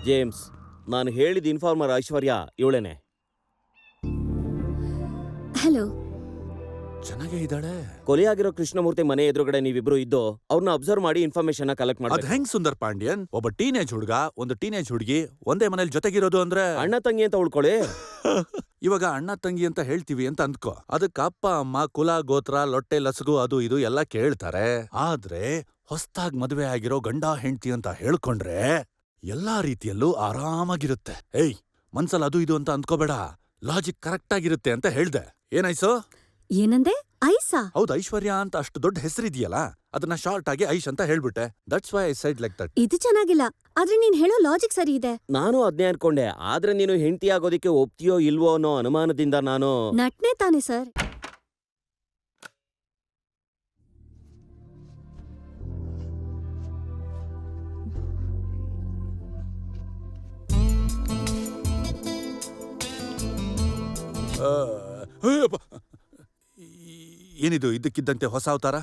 James, ನಾನು ಹೇಳಿದ informer ಐಶ್ವರ್ಯ ಇವಳೇನೆ. Hello. ಚೆನ್ನಾಗೇ ಇದ್ದಾಳೆ. ಕೊಲೆಯಾಗಿರೋ ಕೃಷ್ಣಮೂರ್ತಿ ಮನೆ ಎದುರುಗಡೆ ನೀವಿಬ್ರು ಇದ್ದು ಅವ್ರನ್ನ ಅಬ್ಸರ್ವ್ ಮಾಡಿ ಇನ್ಫಾರ್ಮೇಶನ್ ಕಲೆಕ್ಟ್ ಮಾಡಿ. ಅದ್ ಹೆಂಗ್ ಸುಂದರ್ ಪಾಂಡ್ಯನ್? ಒಬ್ಬ ಟೀನೇಜ್ ಹುಡುಗ, ಒಂದು ಟೀನೇಜ್ ಹುಡುಗಿ ಒಂದೇ ಮನೇಲಿ ಜೊತೆಗಿರೋದು ಅಂದ್ರೆ ಅಣ್ಣ ತಂಗಿ ಅಂತ ಉಳ್ಕೊಳ್ಳಿ. ಇವಾಗ ಅಣ್ಣ ತಂಗಿ ಅಂತ ಹೇಳ್ತೀವಿ ಅಂತ ಅಂದ್ಕೋ, ಅದಕ್ಕೆ ಅಪ್ಪ ಅಮ್ಮ ಕುಲ ಗೋತ್ರ ಲೊಟ್ಟೆ ಲಸಗು ಅದು ಇದು ಎಲ್ಲ ಕೇಳ್ತಾರೆ. ಆದ್ರೆ ಹೊಸ್ದಾಗ್ ಮದುವೆ ಆಗಿರೋ ಗಂಡ ಹೆಂಡ್ತಿ ಅಂತ ಹೇಳ್ಕೊಂಡ್ರೆ ಎಲ್ಲಾ ರೀತಿಯಲ್ಲೂ ಆರಾಮಾಗಿರುತ್ತೆ. ಏಯ್, ಮನ್ಸಲ್ ಅದು ಇದು ಅಂತ ಅಂದ್ಕೋಬೇಡ, ಲಾಜಿಕ್ ಕರೆಕ್ಟ್ ಆಗಿರುತ್ತೆ ಅಂತ ಹೇಳ್ದೆ. ಏನಾಯ್ಸು? ಏನಂದೆ? ಐಸಾ? ಹೌದು, ಐಶ್ವರ್ಯ ಅಂತ ಅಷ್ಟು ದೊಡ್ಡ ಹೆಸರಿದೆಯಲ್ಲ, ಅದನ್ನ ಶಾರ್ಟ್ ಆಗಿ ಐಶ್ ಅಂತ ಹೇಳ್ಬಿಟ್ಟೆ. That's why I said like that. ಇದು ಚೆನ್ನಾಗಿಲ್ಲ, ಆದ್ರೆ ನೀನ್ ಹೇಳೋ ಲಾಜಿಕ್ ಸರಿ ಇದೆ. ನಾನು ಅದ್ನೇ ಅನ್ಕೊಂಡೆ, ಆದ್ರೆ ನೀನು ಹೆಂಡತಿ ಆಗೋದಿಕ್ಕೆ ಒಪ್ತೀಯೋ ಇಲ್ವೋ ಅನ್ನೋ ಅನುಮಾನದಿಂದ ನಾನು ನಟ್ನೆ ತಾನೆ ಸರ್. ಏನಿದು ಇದ್ದಕ್ಕಿದ್ದಂತೆ ಹೊಸ ಅವತಾರ?